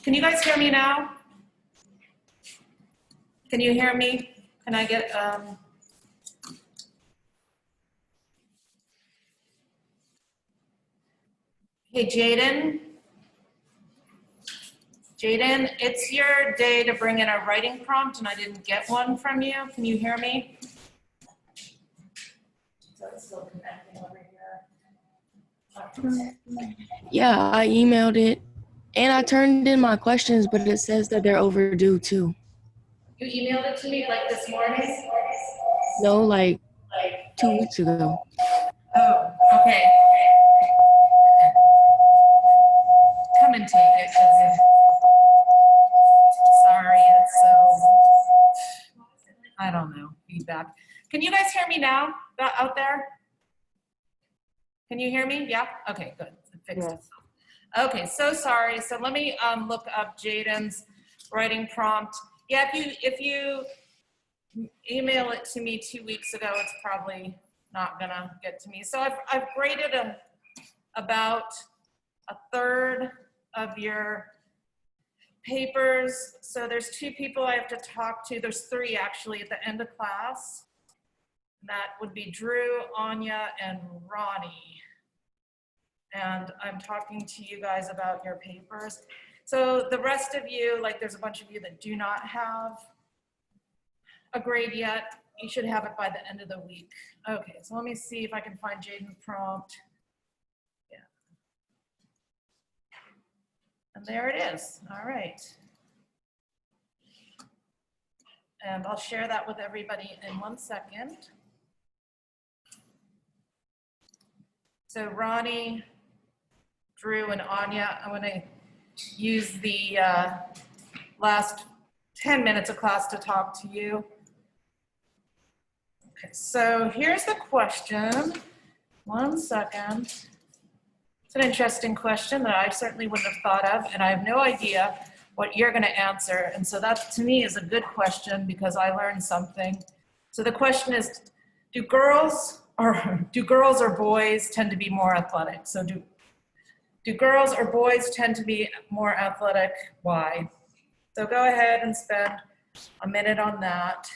Can you guys hear me now? Can you hear me? Can I get, hey, Jaden? Jaden, it's your day to bring in a writing prompt and I didn't get one from you. Can you hear me? So it's still connecting over here. Yeah, I emailed it and I turned in my questions, but it says that they're overdue too. You emailed it to me like this morning? No, like 2 weeks ago. Oh, okay. Come and take it, 'cause sorry, it's so, I don't know, feedback. Can you guys hear me now out there? Can you hear me? Yeah? Okay, good. It fixed itself. Okay, so sorry. So let me look up Jaden's writing prompt. Yeah, if you email it to me 2 weeks ago, it's probably not gonna get to me. So I've graded about a third of your papers. So there's 2 people I have to talk to. There's 3 actually at the end of class. That would be Drew, Anya, and Ronnie. And I'm talking to you guys about your papers. So the rest of you, like there's a bunch of you that do not have a grade yet. You should have it by the end of the week. Okay, so let me see if I can find Jaden's prompt. Yeah. And there it is. All right. And I'll share that with everybody in 1 second. So Ronnie, Drew, and Anya, I'm gonna use the last 10 minutes of class to talk to you. Okay, so here's the question. 1 second. It's an interesting question that I certainly wouldn't have thought of, and I have no idea what you're gonna answer. And so that to me is a good question because I learned something. So the question is, do girls or boys tend to be more athletic? So do girls or boys tend to be more athletic? Why? So go ahead and spend a minute on that.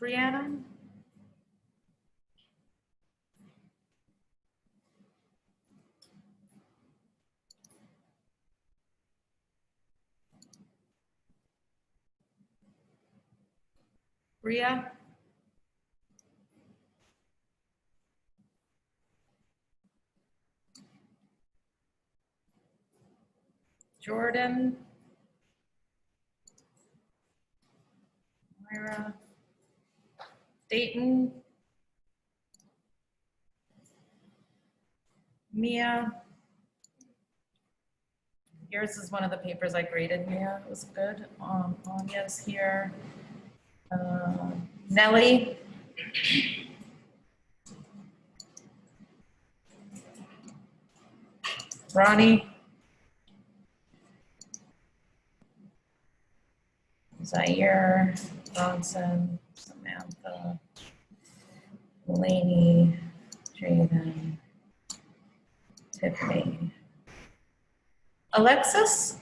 Brianna? Bria? Jordan? Myra? Dayton? Mia? Yours is one of the papers I graded, Mia. It was good. Anya's here. Nellie? Ronnie? Zaire? Bronson? Samantha? Lainey? Jaden? Tiffany? Alexis?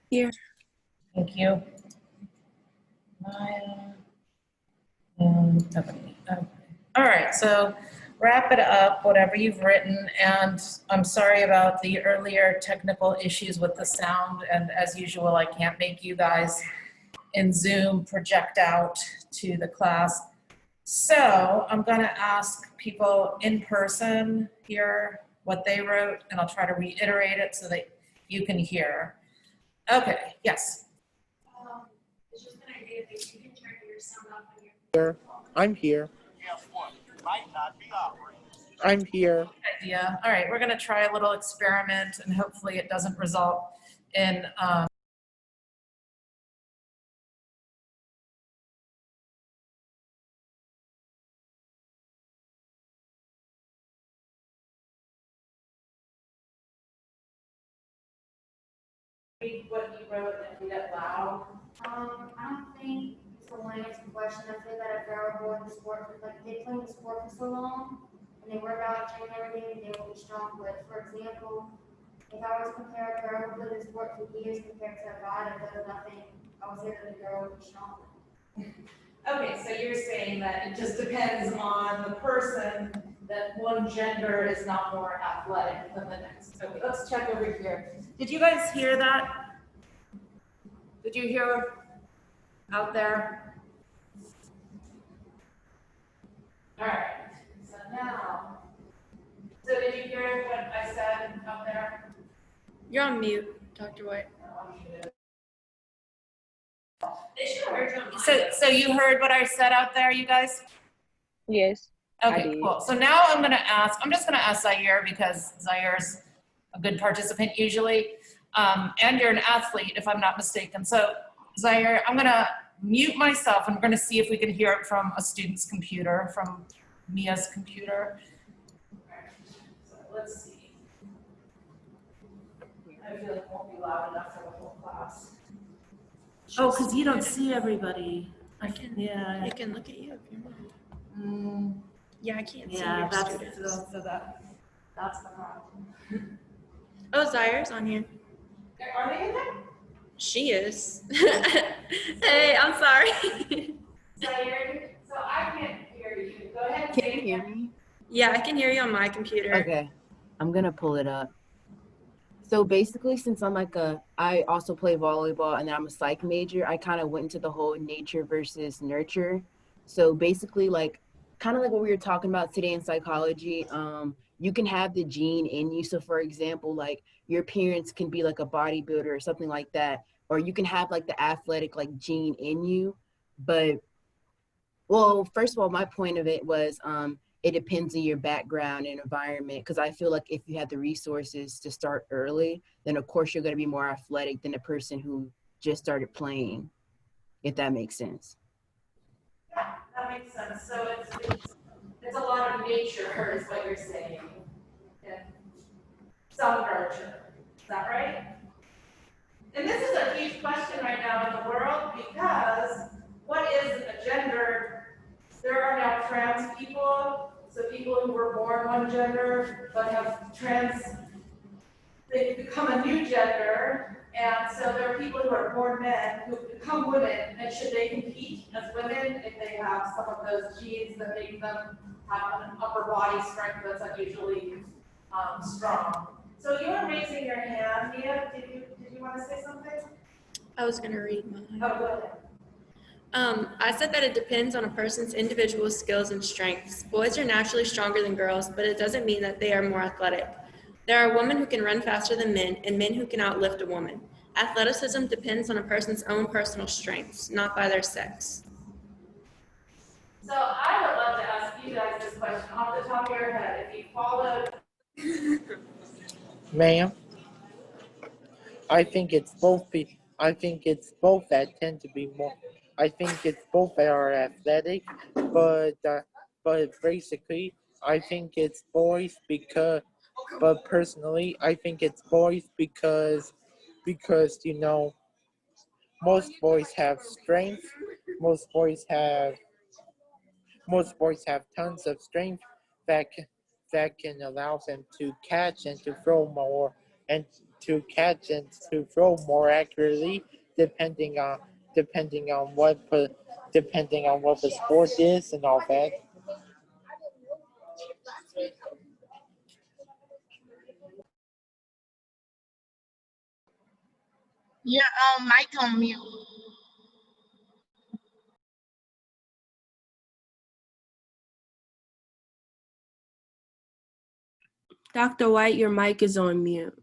Here. Thank you. Maya? And Ebony. Okay. All right, so wrap it up, whatever you've written, and I'm sorry about the earlier technical issues with the sound, and as usual, I can't make you guys in Zoom project out to the class. So I'm gonna ask people in person here what they wrote, and I'll try to reiterate it so that you can hear. Okay, yes. It's just an idea that you can turn your sound off on your. Here. I'm here. Guess what? It might not be operating. I'm here. Idea. All right, we're gonna try a little experiment and hopefully it doesn't result in read what you wrote and read it loud. I don't think it's a one answer question. I feel that if they're bored in sport, like they play the sport for so long and they work out and everything, they will be strong. But for example, if I was to compare a girl who played the sport for years compared to a guy that does nothing, I would say that the girl would be stronger. Okay, so you're saying that it just depends on the person, that one gender is not more athletic than the next. Okay, let's check over here. Did you guys hear that? Did you hear out there? All right, so now, so did you hear what I said out there? You're on mute, Dr. White. They should have heard you on So you heard what I said out there, you guys? Yes. I Okay, did. cool. So now I'm just gonna ask Zaire because Zaire's a good participant usually. And you're an athlete, if I'm not mistaken. So Zaire, I'm gonna mute myself and we're gonna see if we can hear it from a student's computer, from Mia's computer. So let's see. I feel like it won't be loud enough for the whole class. Oh, because you don't see everybody. I can. Yeah. I can look at you if you want. Mm, Yeah, I can't see yeah, your that's students. that's the problem. Oh, Zaire's on here. Are they in there? She is. Hey, I'm sorry. Zaire, so I can't hear you. Go ahead and Can say you it hear again. me? Yeah, I can hear you on my computer. Okay. I'm gonna pull it up. So basically, since I also play volleyball and then I'm a psych major, I kind of went into the whole nature versus nurture. So basically, kind of like what we were talking about today in psychology, you can have the gene in you. So for example, like your parents can be like a bodybuilder or something like that, or you can have like the athletic like gene in you. But well, first of all, my point of it was it depends on your background and environment. Because I feel like if you have the resources to start early, then of course you're going to be more athletic than a person who just started playing, if that makes sense. Yeah, that makes sense. So it's a lot of nature is what you're saying. And some nurture. Is that right? And this is a huge question right now in the world because what is a gender? There are now trans people, so people who were born one gender but have they've become a new gender, And so there are people who are born men who become women, and should they compete as women if they have some of those genes that make them have an upper body strength that's unusually strong? So you were raising your hand, Mia. Did you want to say something? I was gonna read mine. Oh, go ahead. I said that it depends on a person's individual skills and strengths. Boys are naturally stronger than girls, but it doesn't mean that they are more athletic. There are women who can run faster than men and men who can outlift a woman. Athleticism depends on a person's own personal strengths, not by their sex. So I would love to ask you guys this question off the top of your head. If you followed, Ma'am, I think it's both. I think it's both that tend to be more. I think it's both that are athletic, but basically, I think it's boys because. But personally, I think it's boys because most boys have strength. Most boys have tons of strength that can allow them to catch and to throw more and to catch and to throw more accurately depending on what the sport is and all that. Your mic on mute. Dr. White, your mic is on mute.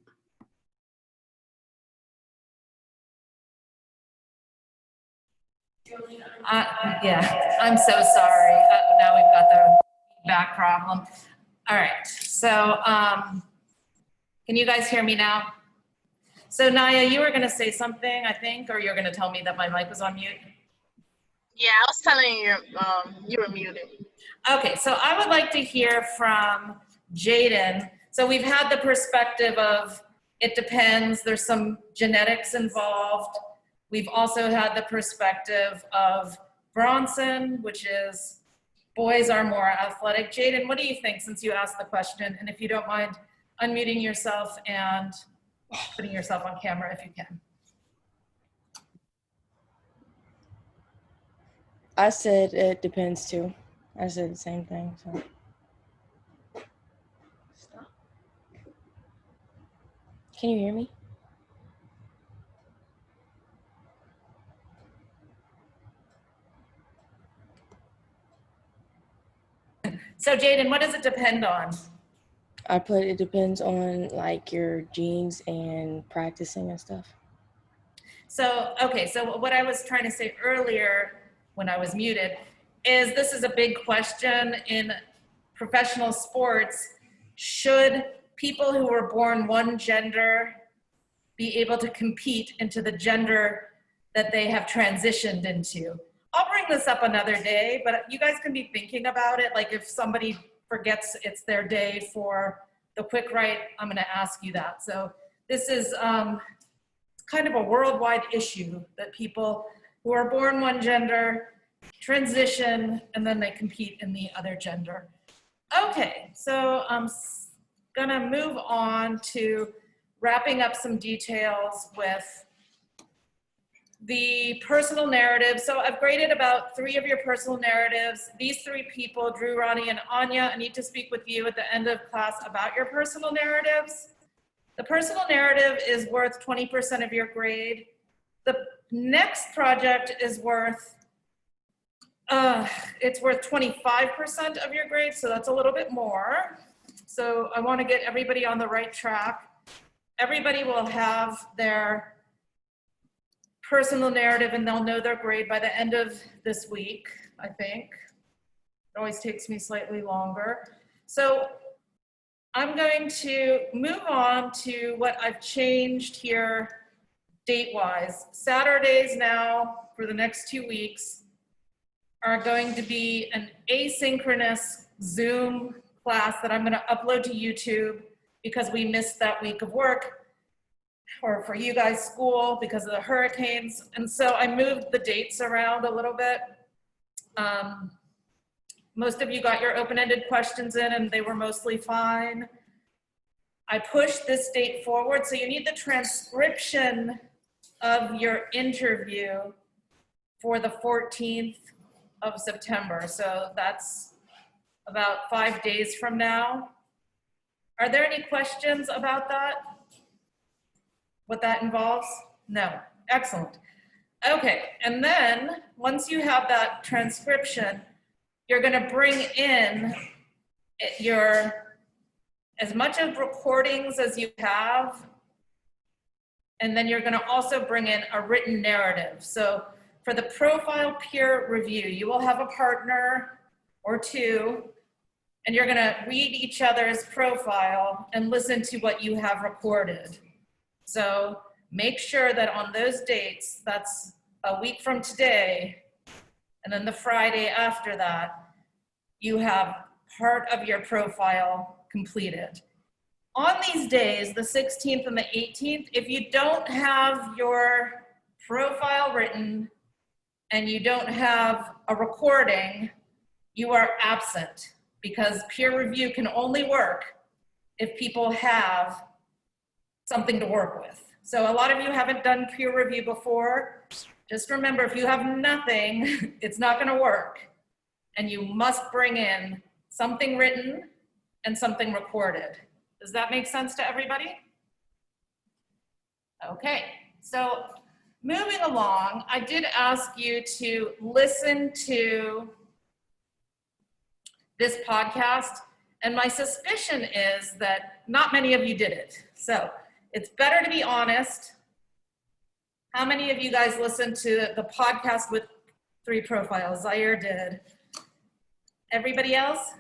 yeah, I'm so sorry. Now we've got the back problem. All right, so can you guys hear me now? So Naya, you were gonna say something, I think, or you're gonna tell me that my mic was on mute? Yeah, I was telling you, you were muted. Okay, so I would like to hear from Jaden. So we've had the perspective of it depends, there's some genetics involved. We've also had the perspective of Bronson, which is boys are more athletic. Jaden, what do you think since you asked the question? And if you don't mind unmuting yourself and putting yourself on camera if you can. I said it depends too. I said the same thing. So. Stop. Can you hear me? So Jaden, what does it depend on? I put it depends on like your genes and practicing and stuff. So, okay, so what I was trying to say earlier when I was muted is this is a big question in professional sports. Should people who were born one gender be able to compete into the gender that they have transitioned into? I'll bring this up another day, but you guys can be thinking about it. Like if somebody forgets it's their day for the quick write, I'm gonna ask you that. So this is kind of a worldwide issue that people who are born one gender transition and then they compete in the other gender. Okay, so I'm gonna move on to wrapping up some details with the personal narrative. So I've graded about 3 of your personal narratives. These 3 people, Drew, Ronnie, and Anya, I need to speak with you at the end of class about your personal narratives. The personal narrative is worth 20% of your grade. The next project is worth, it's worth 25% of your grade, so that's a little bit more. So I want to get everybody on the right track. Everybody will have their personal narrative and they'll know their grade by the end of this week, I think. It always takes me slightly longer. So I'm going to move on to what I've changed here date-wise. Saturdays now, for the next 2 weeks, are going to be an asynchronous Zoom class that I'm gonna upload to YouTube because we missed that week of work, or for you guys, school, because of the hurricanes. And so I moved the dates around a little bit. Most of you got your open-ended questions in and they were mostly fine. I pushed this date forward, so you need the transcription of your interview for the 14th of September. So that's about 5 days from now. Are there any questions about that? What that involves? No. Excellent. Okay, and then once you have that transcription, you're gonna bring in as much of recordings as you have, and then you're gonna also bring in a written narrative. So for the profile peer review, you will have a partner or two, and you're gonna read each other's profile and listen to what you have recorded. So make sure that on those dates, that's a week from today, and then the Friday after that, you have part of your profile completed. On these days, the 16th and the 18th, if you don't have your profile written and you don't have a recording, you are absent, because peer review can only work if people have something to work with. So a lot of you haven't done peer review before. Just remember, if you have nothing, it's not gonna work. And you must bring in something written and something recorded. Does that make sense to everybody? Okay, so moving along, I did ask you to listen to this podcast, and my suspicion is that not many of you did it. So it's better to be honest. How many of you guys listened to the podcast with 3 profiles? Zaire did. Everybody else?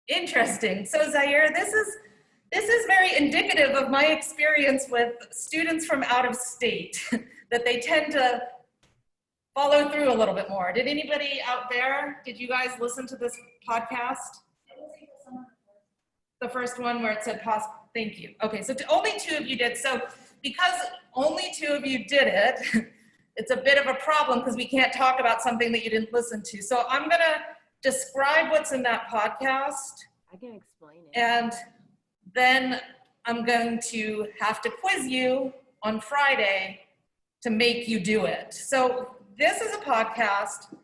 Interesting. So Zaire, this is very indicative of my experience with students from out of state, that they tend to follow through a little bit more. Did anybody out there, did you guys listen to this podcast? The first one where it said thank you. Okay, so only 2 of you did. So because only 2 of you did it, it's a bit of a problem because we can't talk about something that you didn't listen to. So I'm gonna describe what's in that podcast. I can explain it. And then I'm going to have to quiz you on Friday to make you do it. So this is a podcast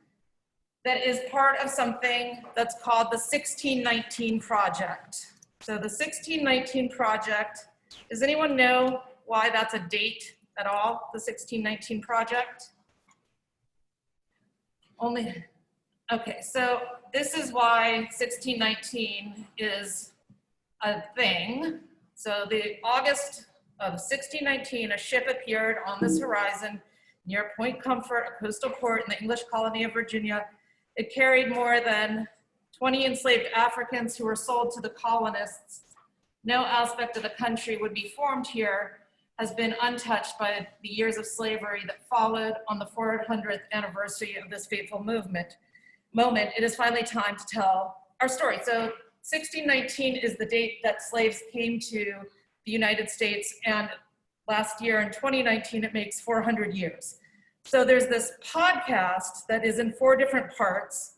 that is part of something that's called the 1619 Project. So the 1619 Project, does anyone know why that's a date at all, the 1619 Project? Only, okay, so this is why 1619 is a thing. So the August of 1619, a ship appeared on this horizon near Point Comfort, a coastal port in the English colony of Virginia. It carried more than 20 enslaved Africans who were sold to the colonists. No aspect of the country would be formed here has been untouched by the years of slavery that followed on the 400th anniversary of this fateful moment. It is finally time to tell our story. So 1619 is the date that slaves came to the United States, and last year in 2019, it makes 400 years. So there's this podcast that is in 4 different parts,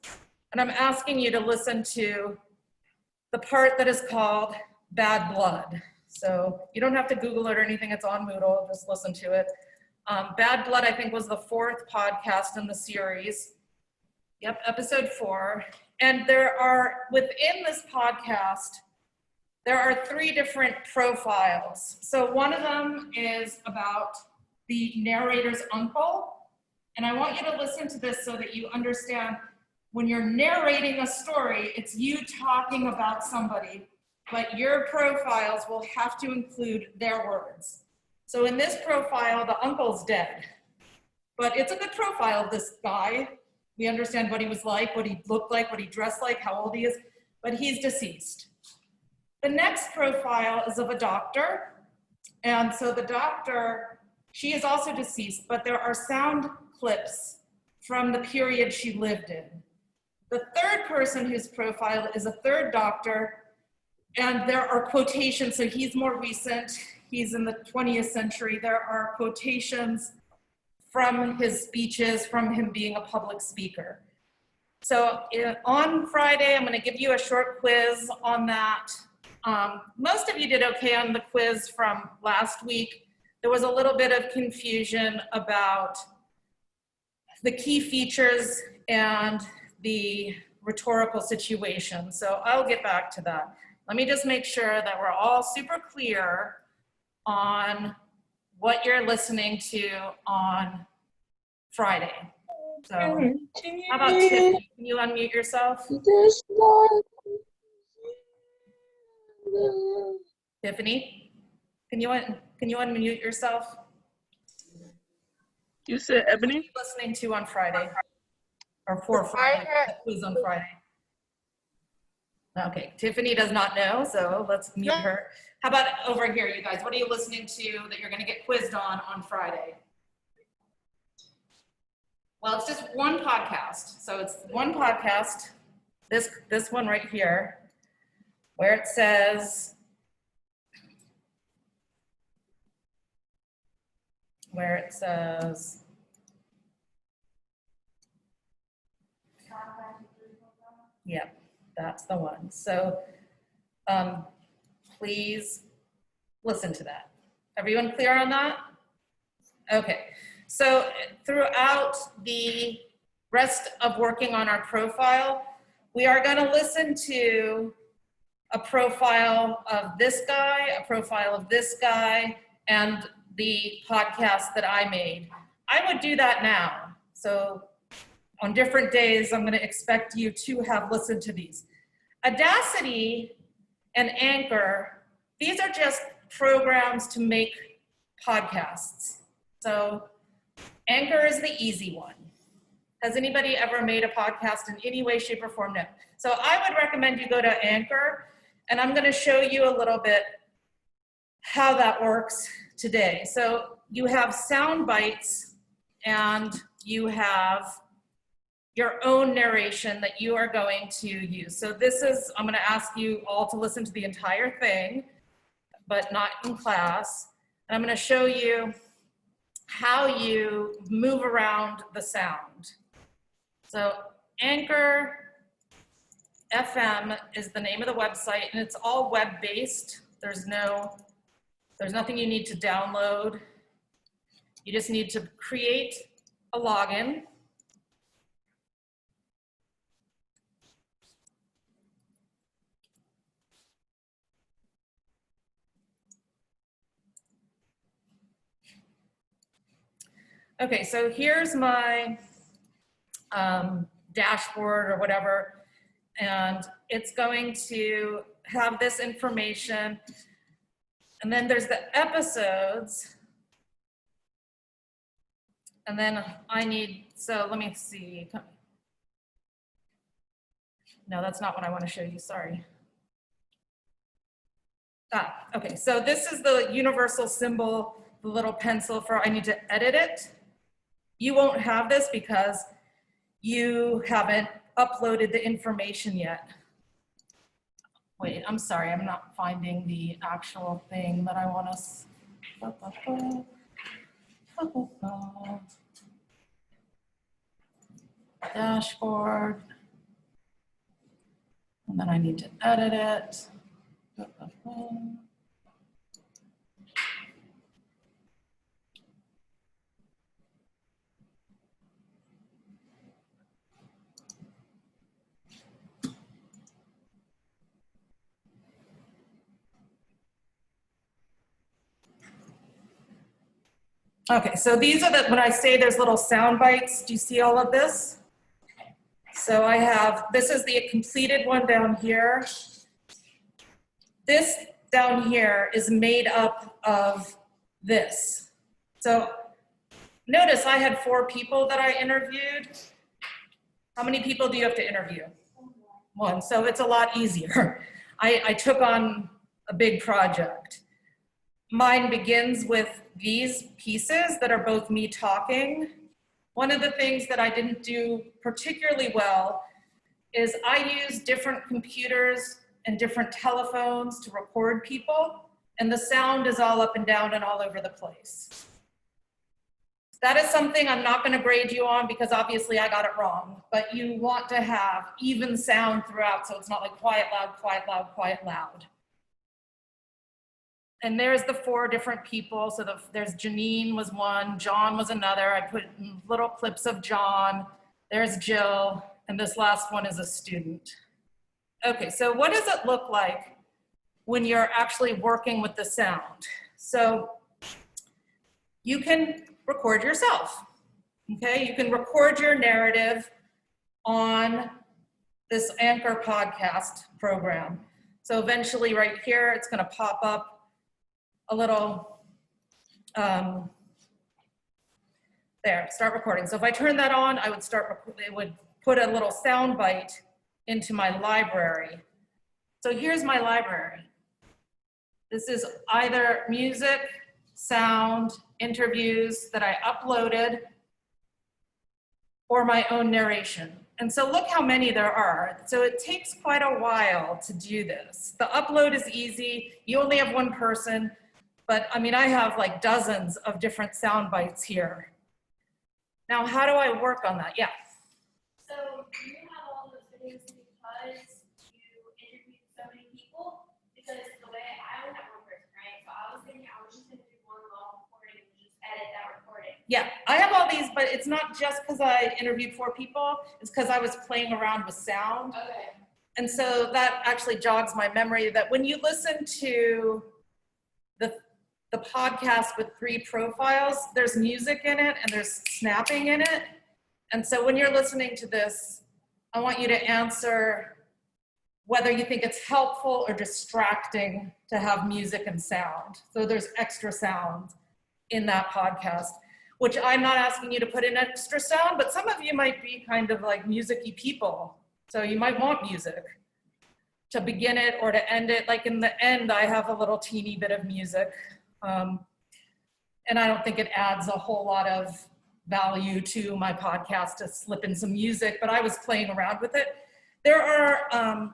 and I'm asking you to listen to the part that is called Bad Blood. So you don't have to Google it or anything, it's on Moodle, just listen to it. Bad Blood, I think, was the 4th podcast in the series. Yep, episode 4. And there are, within this podcast, there are 3 different profiles. So one of them is about the narrator's uncle. And I want you to listen to this so that you understand when you're narrating a story, it's you talking about somebody, but your profiles will have to include their words. So in this profile, the uncle's dead, but it's a good profile of this guy. We understand what he was like, what he looked like, what he dressed like, how old he is, but he's deceased. The next profile is of a doctor. And so the doctor, she is also deceased, but there are sound clips from the period she lived in. The third person whose profile is a third doctor, and there are quotations, so he's more recent, he's in the 20th century. There are quotations from his speeches, from him being a public speaker. So on Friday, I'm gonna give you a short quiz on that. Most of you did okay on the quiz from last week. There was a little bit of confusion about the key features and the rhetorical situation. So I'll get back to that. Let me just make sure that we're all super clear on what you're listening to on Friday. So how about Tiffany? Can you unmute yourself? Tiffany, can you unmute yourself? You said Ebony? What are you listening to on Friday? Or for Friday? Quiz on Friday. Okay, Tiffany does not know, so let's mute her. How about over here, you guys? What are you listening to that you're going to get quizzed on Friday? Well, it's just one podcast. So it's one podcast, this one right here, where it says, yeah, that's the one. So please listen to that. Everyone clear on that? Okay, so throughout the rest of working on our profile, we are going to listen to a profile of this guy, a profile of this guy, and the podcast that I made. I would do that now. So on different days, I'm going to expect you to have listened to these. Audacity and Anchor, these are just programs to make podcasts. So Anchor is the easy one. Has anybody ever made a podcast in any way, shape, or form? No. So I would recommend you go to Anchor, and I'm going to show you a little bit how that works today. So you have sound bites, and you have your own narration that you are going to use. So this is, I'm going to ask you all to listen to the entire thing, but not in class. And I'm going to show you how you move around the sound. So Anchor FM is the name of the website, and it's all web-based. There's nothing you need to download. You just need to create a login. Okay, so here's my dashboard or whatever, and it's going to have this information. And then there's the episodes. And then so let me see. No, that's not what I want to show you, sorry. Okay, so this is the universal symbol, the little pencil for I need to edit it. You won't have this because you haven't uploaded the information yet. Wait, I'm sorry, I'm not finding the actual thing that I want us. Dashboard. And then I need to edit it. Okay, so these are when I say there's little sound bites, do you see all of this? So I have, this is the completed one down here. This down here is made up of this. So notice I had 4 people that I interviewed. How many people do you have to interview? 1, so it's a lot easier. I took on a big project. Mine begins with these pieces that are both me talking. One of the things that I didn't do particularly well is I use different computers and different telephones to record people, and the sound is all up and down and all over the place. That is something I'm not going to grade you on because obviously I got it wrong, but you want to have even sound throughout, so it's not like quiet, loud, quiet, loud, quiet, loud. And there's the 4 different people. So there's Janine was one, John was another. I put little clips of John. There's Jill, and this last one is a student. Okay, so what does it look like when you're actually working with the sound? So you can record yourself, okay? You can record your narrative on this Anchor podcast program. So eventually right here, it's gonna pop up a little, there, start recording. So if I turn that on, I would it would put a little sound bite into my library. So here's my library. This is either music, sound, interviews that I uploaded, or my own narration. And so look how many there are. So it takes quite a while to do this. The upload is easy. You only have one person, but I mean, I have like dozens of different sound bites here. Now, how do I work on that? Yeah. So you have all those videos because you interviewed so many people? Because the way I was at one person, right? So I was thinking I was just gonna do one long recording and just edit that recording. Yeah, I have all these, but it's not just because I interviewed 4 people, it's because I was playing around with sound. Okay. And so that actually jogs my memory that when you listen to the podcast with 3 profiles, there's music in it and there's snapping in it. And so when you're listening to this, I want you to answer whether you think it's helpful or distracting to have music and sound. So there's extra sound in that podcast, which I'm not asking you to put in extra sound, but some of you might be kind of like music-y people. So you might want music to begin it or to end it. Like in the end, I have a little teeny bit of music. And I don't think it adds a whole lot of value to my podcast to slip in some music, but I was playing around with it. There are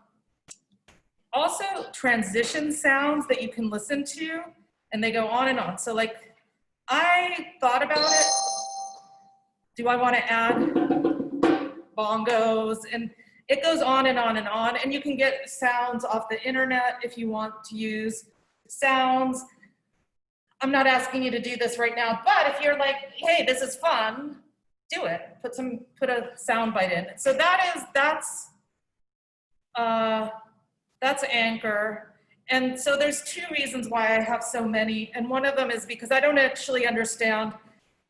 also transition sounds that you can listen to, and they go on and on. So like, I thought about it. Do I want to add bongos? And it goes on and on and on. And you can get sounds off the internet if you want to use sounds. I'm not asking you to do this right now, but if you're like, hey, this is fun, do it. Put a sound bite in. So that's Anchor. And so there's 2 reasons why I have so many. And one of them is because I don't actually understand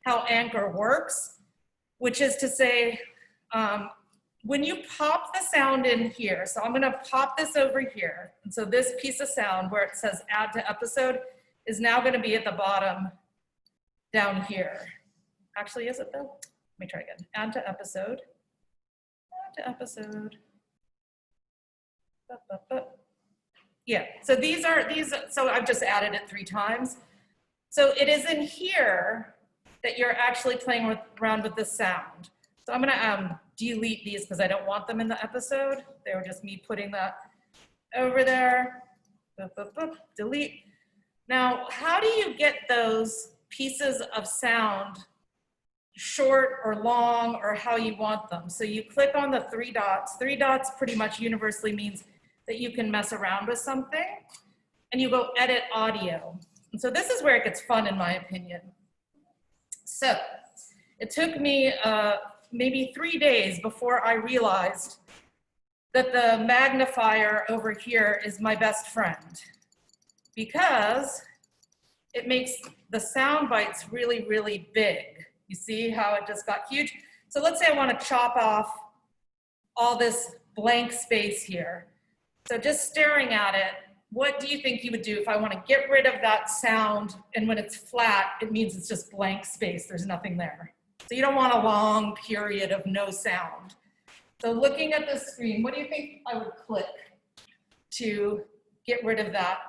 how Anchor works, which is to say, when you pop the sound in here, so I'm gonna pop this over here. And so this piece of sound where it says add to episode is now gonna be at the bottom down here. Actually, is it though? Let me try again. Add to episode. Add to episode. Yeah, so so I've just added it 3 times. So it is in here that you're actually playing around with the sound. So I'm gonna delete these because I don't want them in the episode. They were just me putting that over there. Delete. Now, how do you get those pieces of sound short or long or how you want them? So you click on the 3 dots. 3 dots pretty much universally means that you can mess around with something, and you go edit audio. And so this is where it gets fun in my opinion. So it took me maybe 3 days before I realized that the magnifier over here is my best friend, because it makes the sound bites really, really big. You see how it just got huge? So let's say I want to chop off all this blank space here. So just staring at it, what do you think you would do if I want to get rid of that sound? And when it's flat, it means it's just blank space. There's nothing there. So you don't want a long period of no sound. So looking at the screen, what do you think I would click to get rid of that?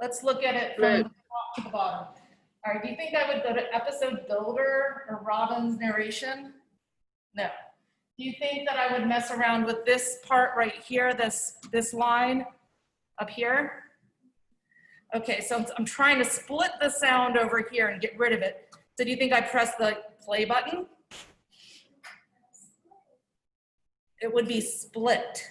Let's look at it from the top to the bottom. All right, do you think I would go to episode builder or Robin's narration? No. Do you think that I would mess around with this part right here, this line up here? Okay, so I'm trying to split the sound over here and get rid of it. So do you think I press the play button? It would be split.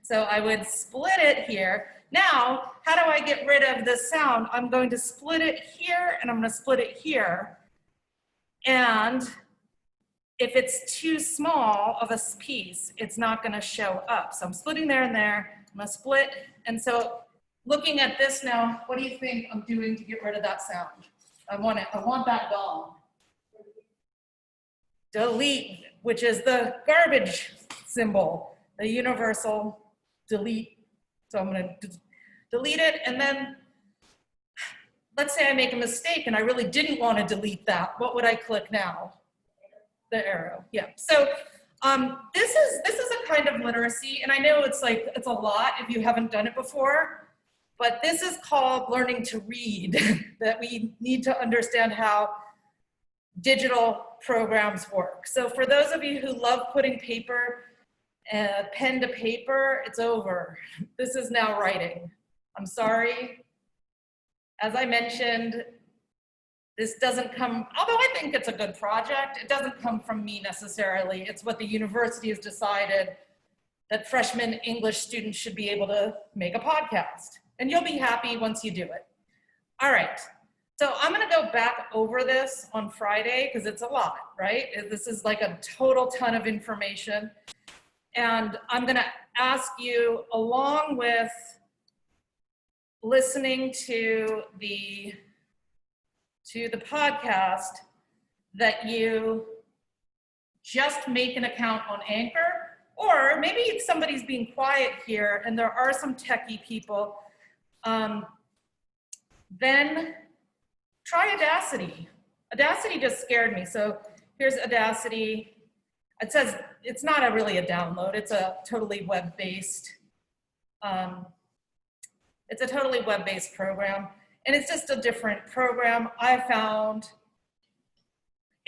So I would split it here. Now, how do I get rid of this sound? I'm going to split it here and I'm going to split it here. And if it's too small of a piece, it's not going to show up. So I'm splitting there and there. I'm going to split. And so looking at this now, what do you think I'm doing to get rid of that sound? I want that gone. Delete, which is the garbage symbol, the universal delete. So I'm going to delete it, and then let's say I make a mistake and I really didn't want to delete that. What would I click now? The arrow. Yeah. So this is a kind of literacy, and I know it's a lot if you haven't done it before, but this is called learning to read. That we need to understand how digital programs work. So for those of you who love putting pen to paper, it's over. This is now writing. I'm sorry. As I mentioned, this doesn't come, although I think it's a good project, it doesn't come from me necessarily. It's what the university has decided, that freshman English students should be able to make a podcast. And you'll be happy once you do it. All right. So I'm going to go back over this on Friday because it's a lot, right? This is like a total ton of information. And I'm going to ask you, along with listening to the podcast, that you just make an account on Anchor, or maybe if somebody's being quiet here and there are some techie people, then try Audacity. Audacity just scared me. So here's Audacity. It says it's not really a download. It's a totally web-based. It's a totally web-based program, and it's just a different program. I found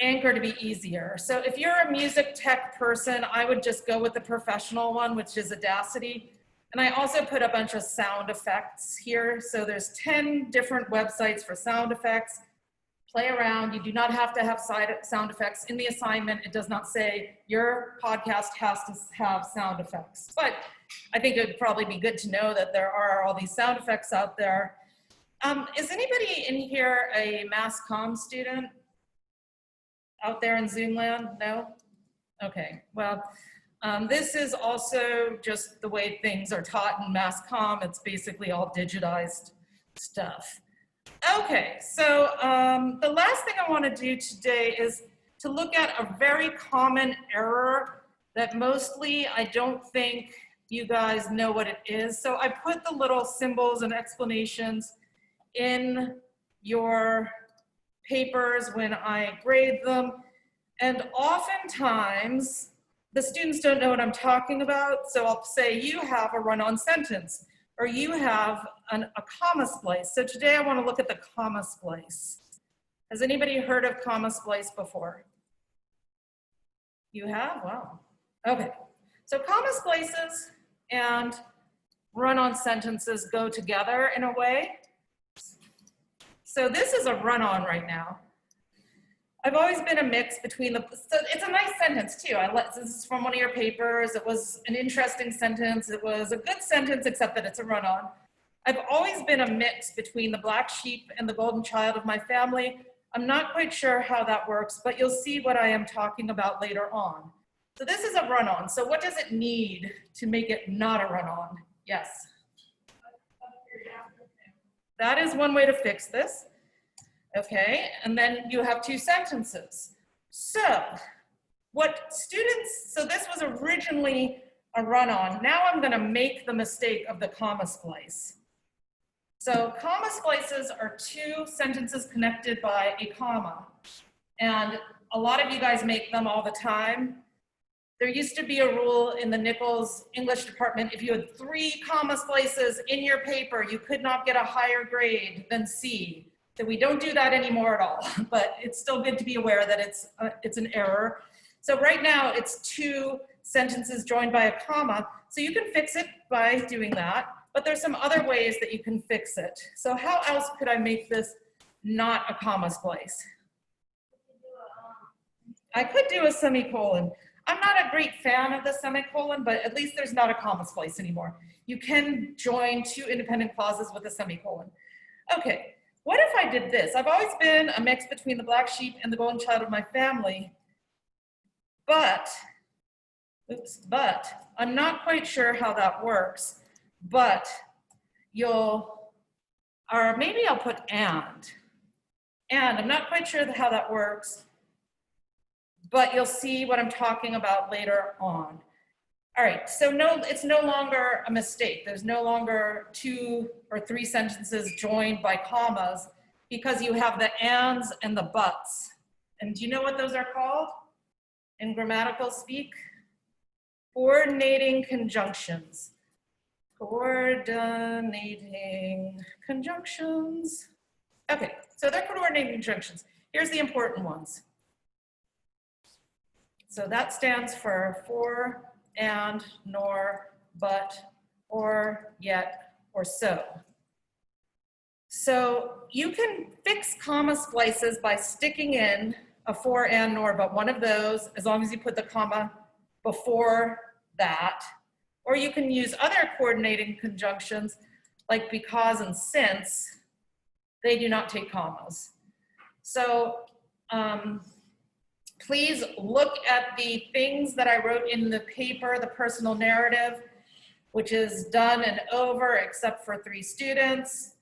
Anchor to be easier. So if you're a music tech person, I would just go with the professional one, which is Audacity. And I also put a bunch of sound effects here. So there's 10 different websites for sound effects. Play around. You do not have to have sound effects. In the assignment, it does not say your podcast has to have sound effects. But I think it would probably be good to know that there are all these sound effects out there. Is anybody in here a mass comm student out there in Zoom land? No? Okay, well, this is also just the way things are taught in mass comm. It's basically all digitized stuff. Okay, so the last thing I want to do today is to look at a very common error that mostly I don't think you guys know what it is. So I put the little symbols and explanations in your papers when I grade them. And oftentimes, the students don't know what I'm talking about. So I'll say you have a run-on sentence, or you have a comma splice. So today I want to look at the comma splice. Has anybody heard of comma splice before? You have? Wow. Okay. So comma splices and run-on sentences go together in a way. So this is a run-on right now. I've always been a mix between so it's a nice sentence too. This is from one of your papers. It was an interesting sentence. It was a good sentence, except that it's a run-on. I've always been a mix between the black sheep and the golden child of my family. I'm not quite sure how that works, but you'll see what I am talking about later on. So this is a run-on. So what does it need to make it not a run-on? Yes. That is one way to fix this. Okay, and then you have two sentences. So so this was originally a run-on. Now I'm gonna make the mistake of the comma splice. So comma splices are two sentences connected by a comma. And a lot of you guys make them all the time. There used to be a rule in the Nichols English department, if you had 3 comma splices in your paper, you could not get a higher grade than C. So we don't do that anymore at all, but it's still good to be aware that it's an error. So right now it's 2 sentences joined by a comma. So you can fix it by doing that, but there's some other ways that you can fix it. So how else could I make this not a comma splice? I could do a semicolon. I'm not a great fan of the semicolon, but at least there's not a comma splice anymore. You can join two independent clauses with a semicolon. Okay, what if I did this? I've always been a mix between the black sheep and the golden child of my family, but I'm not quite sure how that works, but or maybe I'll put and I'm not quite sure how that works, but you'll see what I'm talking about later on. All right, so no, it's no longer a mistake. There's no longer 2 or 3 sentences joined by commas because you have the ands and the buts. And do you know what those are called in grammatical speak? Coordinating conjunctions. Coordinating conjunctions. Okay, so they're coordinating conjunctions. Here's the important ones. So that stands for, and, nor, but, or, yet, or so. So you can fix comma splices by sticking in a for, and, nor, but one of those, as long as you put the comma before that. Or you can use other coordinating conjunctions like because and since. They do not take commas. So please look at the things that I wrote in the paper, the personal narrative, which is done and over except for 3 students.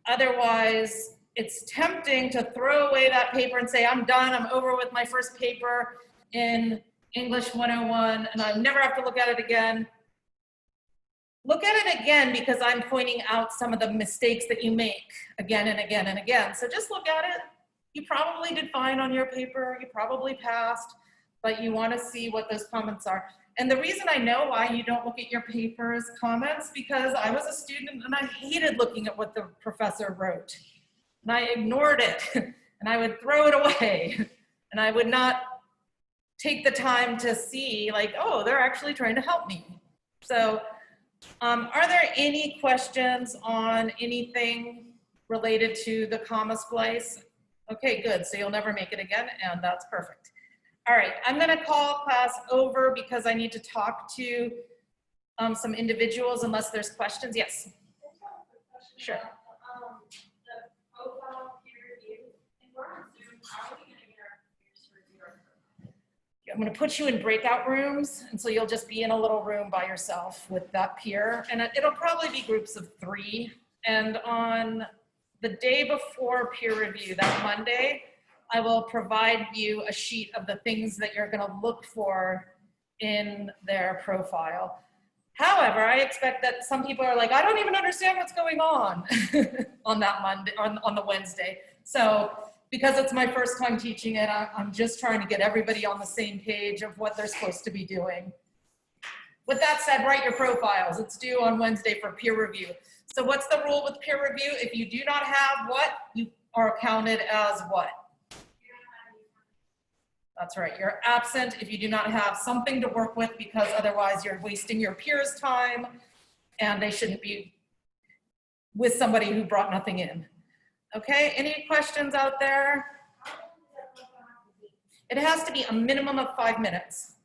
Otherwise, it's tempting to throw away that paper and say, I'm done, I'm over with my first paper in English 101, and I never have to look at it again. Look at it again because I'm pointing out some of the mistakes that you make again and again and again. So just look at it. You probably did fine on your paper. You probably passed, but you want to see what those comments are. And the reason I know why you don't look at your paper's comments, because I was a student and I hated looking at what the professor wrote. And I ignored it and I would throw it away and I would not take the time to see like, oh, they're actually trying to help me. So are there any questions on anything related to the comma splice? Okay, good. So you'll never make it again, and that's perfect. All right, I'm going to call class over because I need to talk to some individuals unless there's questions. Yes. Sure. The profile peer review, and we're on Zoom, how are we going to get our peers to review our profile? I'm going to put you in breakout rooms, and so you'll just be in a little room by yourself with that peer, and it'll probably be groups of 3. And on the day before peer review, that Monday, I will provide you a sheet of the things that you're going to look for in their profile. However, I expect that some people are like, I don't even understand what's going on on that Monday, on the Wednesday. So because it's my first time teaching it, I'm just trying to get everybody on the same page of what they're supposed to be doing. With that said, write your profiles. It's due on Wednesday for peer review. So what's the rule with peer review? If you do not have what, you are counted as what? That's right, you're absent if you do not have something to work with, because otherwise you're wasting your peers' time and they shouldn't be with somebody who brought nothing in. Okay, any questions out there? It has to be a minimum of 5 minutes.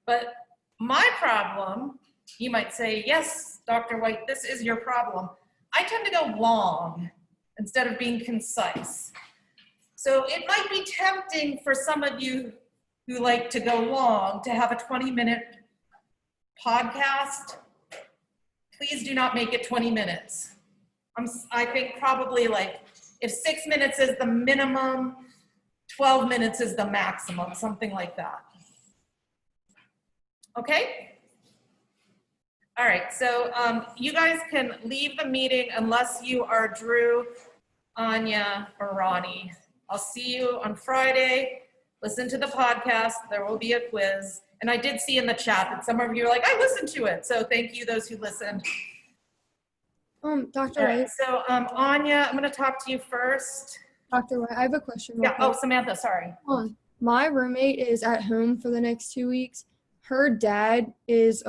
But my problem, you might say, yes, Dr. White, this is your problem. I tend to go long instead of being concise. So it might be tempting for some of you who like to go long to have a 20-minute podcast. Please do not make it 20 minutes. I think probably like, if 6 minutes is the minimum, 12 minutes is the maximum, something like that. Okay? All right, so you guys can leave the meeting unless you are Drew, Anya, or Ronnie. I'll see you on Friday. Listen to the podcast. There will be a quiz. And I did see in the chat that some of you are like, I listened to it. So thank you, those who listened. Dr. All right, White, so Anya, I'm going to talk to you first. Dr. White, I have a question. Yeah, oh, Samantha, sorry. My roommate is at home for the next 2 weeks. Her dad is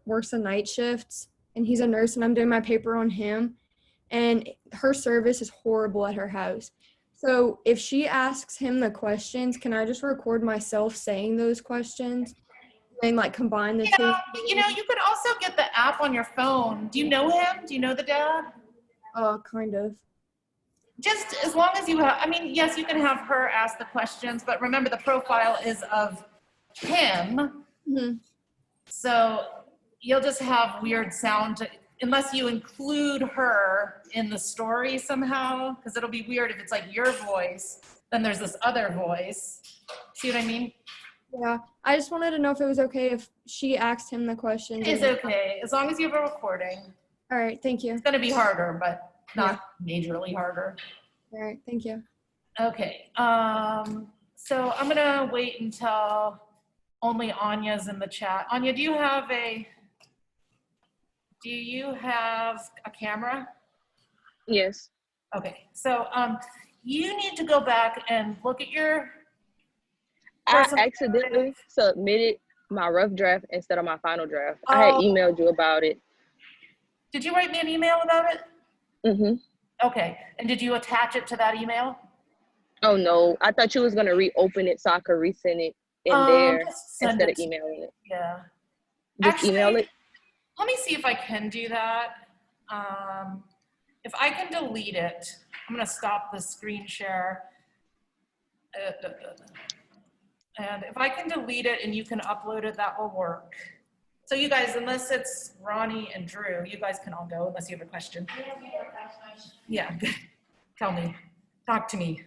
works the night shifts, and he's a nurse, and I'm doing my paper on him. And her service is horrible at her house. So if she asks him the questions, can I just record myself saying those questions and like combine the two? Yeah, you could also get the app on your phone. Do you know him? Do you know the dad? Kind of. Just as long as you have, I mean, yes, you can have her ask the questions, but remember the profile is of him. Hmm. So you'll just have weird sound unless you include her in the story somehow, because it'll be weird if it's like your voice, then there's this other voice. See what I mean? Yeah. I just wanted to know if it was okay if she asked him the questions. It is okay, as long as you have a recording. All right. Thank you. It's gonna be harder, but not majorly harder. All right. Thank you. Okay, so I'm gonna wait until only Anya's in the chat. Anya, do you have a camera? Yes. Okay, so you need to go back and look at your I accidentally submitted my rough draft instead of my final draft. I had Oh. emailed you about it. Did you write me an email about it? Mm-hmm. Okay, and did you attach it to that email? Oh, no. I thought you was going to reopen it so I could resend it in there Just send instead it of to- emailing it. Yeah. Just email it? Let me see if I can do that. If I can delete it, I'm gonna stop the screen share. And if I can delete it and you can upload it, that will work. So you guys, unless it's Ronnie and Drew, you guys can all go unless you have a question. Yeah, tell me, talk to me.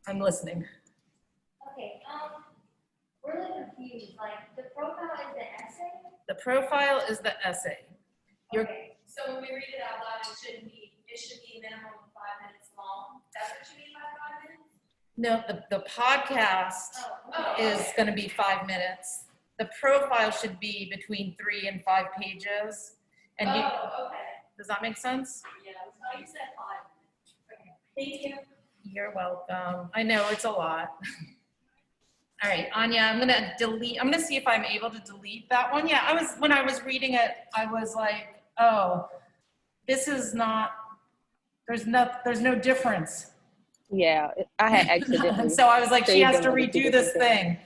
I'm listening. Okay, really confused, like, the profile is the essay? The profile is the essay. You're, Okay, so when we read it out loud, it should be minimum of 5 minutes long. That's what you mean by 5 minutes? no, the podcast is gonna be 5 minutes. The profile should be between 3 and 5 pages. And you, Okay. does that make sense? Yeah, so you said 5 minutes. Okay, thank you. You're welcome. I know it's a lot. All right, Anya, I'm gonna see if I'm able to delete that one. Yeah, when I was reading it, I was like, oh, this is not, there's no difference. Yeah, I had accidentally. So I was like, she saved has them to as a two redo this different thing.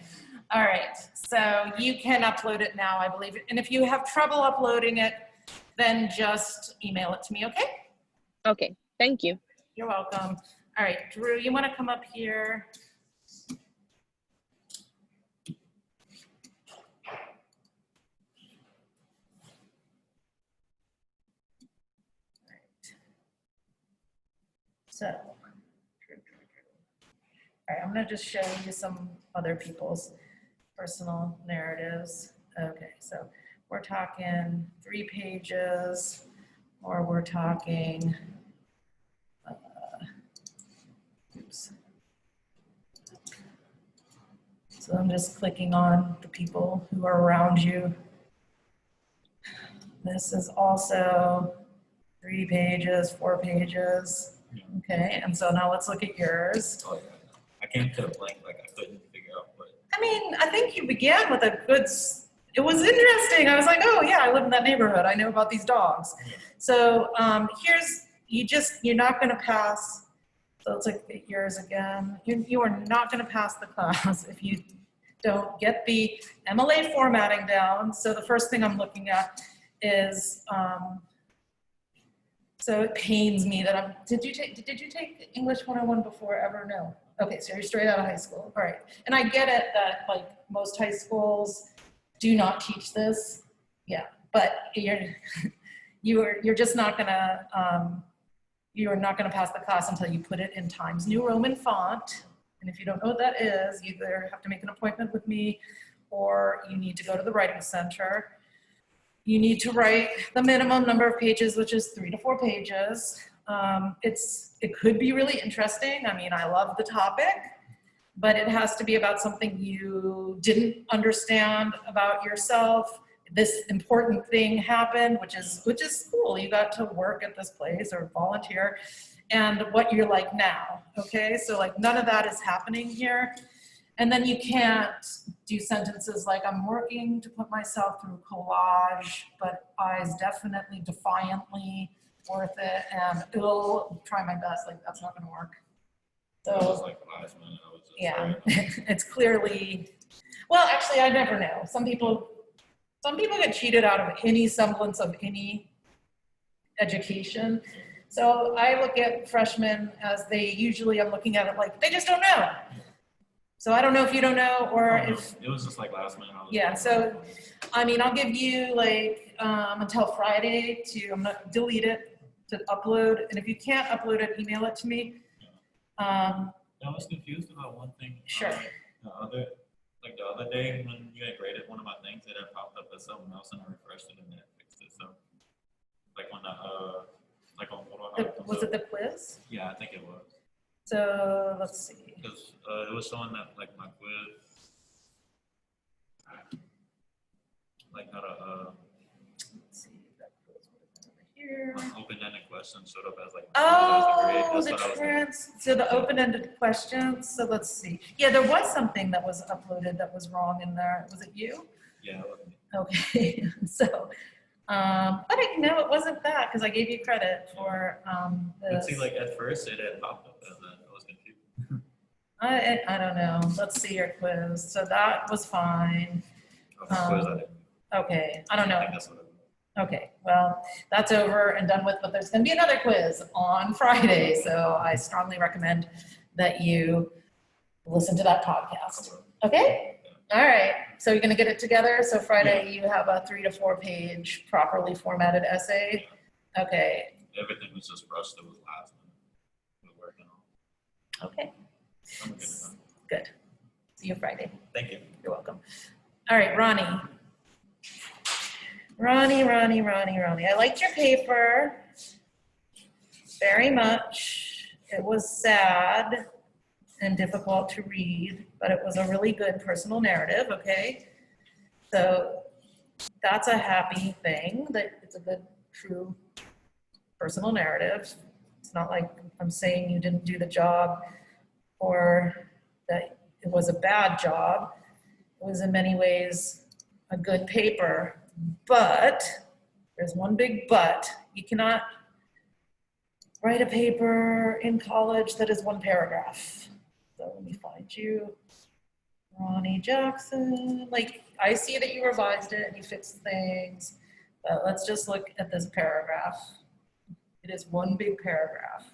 All right, so you can upload it now, I believe. And if you have trouble uploading it, then just email it to me, okay? Okay, thank you. You're welcome. All right, Drew, you want to come up here? So, all right, I'm gonna just show you some other people's personal narratives. Okay, so we're talking 3 pages, or we're talking, oops. So I'm just clicking on the people who are around you. This is also 3 pages, 4 pages. Okay, and so now let's look at yours. Oh, yeah. I came to the blank, like I couldn't figure out what. I mean, I think you began with a good, it was interesting. I was like, oh yeah, I live in that neighborhood. I know about these dogs. So you're not gonna pass. So let's look at yours again. You are not gonna pass the class if you don't get the MLA formatting down. So the first thing I'm looking at is, so it pains me that did you take English 101 before ever? No. Okay, so you're straight out of high school. All right. And I get it that like most high schools do not teach this. Yeah, but you're just not gonna, you are not gonna pass the class until you put it in Times New Roman font. And if you don't know what that is, you either have to make an appointment with me or you need to go to the writing center. You need to write the minimum number of pages, which is 3 to 4 pages. It could be really interesting. I mean, I love the topic, but it has to be about something you didn't understand about yourself. This important thing happened, which is cool. You got to work at this place or volunteer, and what you're like now, okay? So like none of that is happening here. And then you can't do sentences like, I'm working to put myself through collage, but eyes definitely, defiantly. worth it, and it'll try my best, like, that's not gonna work. That was So, like last minute. I was just yeah, sorry. it's clearly, well, actually, I never know. Some people get cheated out of any semblance of any education. So I look at freshmen as I'm looking at it like, they just don't know. So I don't know if you don't know, or Oh, no, if, it was just like last minute. I was yeah, so, I mean, I'll give you like, until Friday I'm gonna delete it, to upload, and if you can't upload it, email it to me. I was confused about one thing. Sure. The other day when you had graded one of my things, it had popped up as something else, and I refreshed it and it fixed it. So, like when like on Was it the quiz? Yeah, I think it was. So, let's see. Because it was showing that like my quiz, like how to Let's see, that quiz would have been over here. my open-ended questions showed up as like Oh, as the the grade. That's what I was thinking. so the open-ended questions, so let's see. Yeah, there was something that was uploaded that was wrong in there. Was it you? Yeah, it wasn't me. Okay, so, but I know it wasn't that, because I gave you credit for, But this. see, like at first it had popped up as I was confused. I don't know. Let's see your quiz. So that was fine. Quiz, I didn't. Okay, I don't know. think that's what it was. Okay, well, that's over and done with, but there's gonna be another quiz on Friday, so I strongly recommend that you listen to that podcast. Okay? All right, so you're gonna get it together, so Friday you have a 3 to 4 page properly formatted essay? Okay, Everything was just rushed. It was last minute. We're working on. okay, I'm gonna get it done. good. See you Friday. Thank you. You're welcome. All right, Ronnie. I liked your paper very much. It was sad and difficult to read, but it was a really good personal narrative, okay? So that's a happy thing, that it's a good, true personal narrative. It's not like I'm saying you didn't do the job or that it was a bad job. It was in many ways a good paper, but there's one big but. You cannot write a paper in college that is one paragraph. So let me find you, Ronnie Jackson. Like, I see that you revised it and you fixed things, but let's just look at this paragraph. It is one big paragraph.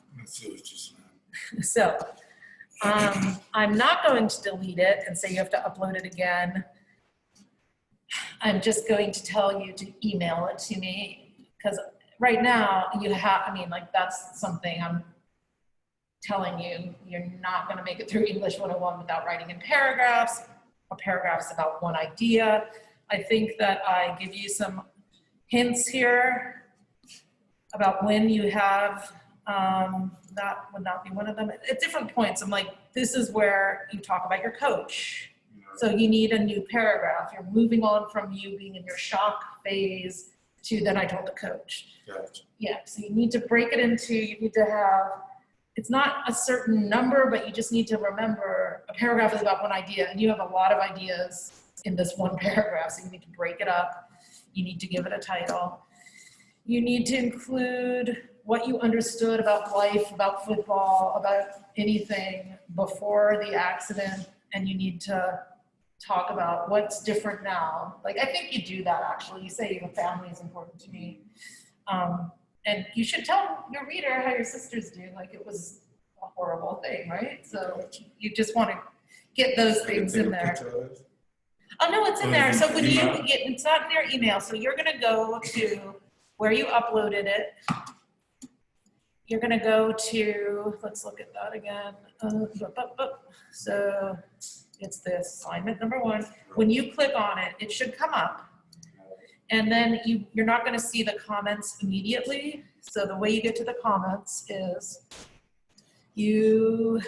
So, I'm not going to delete it and say you have to upload it again. I'm just going to tell you to email it to me, because right now you have, I mean, like, that's something I'm telling you, you're not going to make it through English 101 without writing in paragraphs or paragraphs about one idea. I think that I give you some hints here about when you have, that would not be one of them. At different points, I'm like, this is where you talk about your coach. So you need a new paragraph. You're moving on from you being in your shock phase to then I told the coach. Gotcha. Yeah, so you need to break it into, you need to have, it's not a certain number, but you just need to remember a paragraph is about one idea, and you have a lot of ideas in this one paragraph, so you need to break it up. You need to give it a title. You need to include what you understood about life, about football, about anything before the accident, and you need to talk about what's different now. Like, I think you do that actually. You say your family is important to me. And you should tell your reader how your sisters do. Like, it was a horrible thing, right? So you just want to get those things in there. Oh, no, it's in there. So when you get, it's not in your email. So you're going to go to where you uploaded it. You're going to go to, let's look at that again. So it's the assignment number 1. When you click on it, it should come up. And then you're not going to see the comments immediately. So the way you get to the comments is you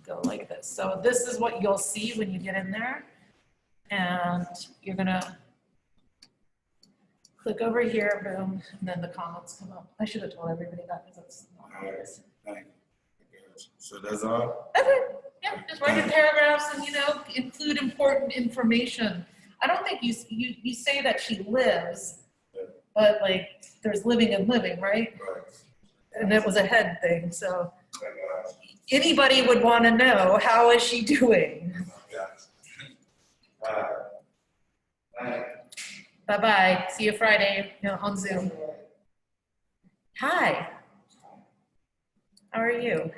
go like this. So this is what you'll see when you get in there. And you're going to click over here, boom, and then the comments come up. I should have told everybody that because it's not obvious. So that's all? That's it. Yeah, just write in paragraphs and, include important information. I don't think you say that she lives, but like, there's living and living, right? Right. And it was a head thing, so anybody would want to know, how is she doing? Bye-bye, see you Friday, on Zoom. Hi. How are you?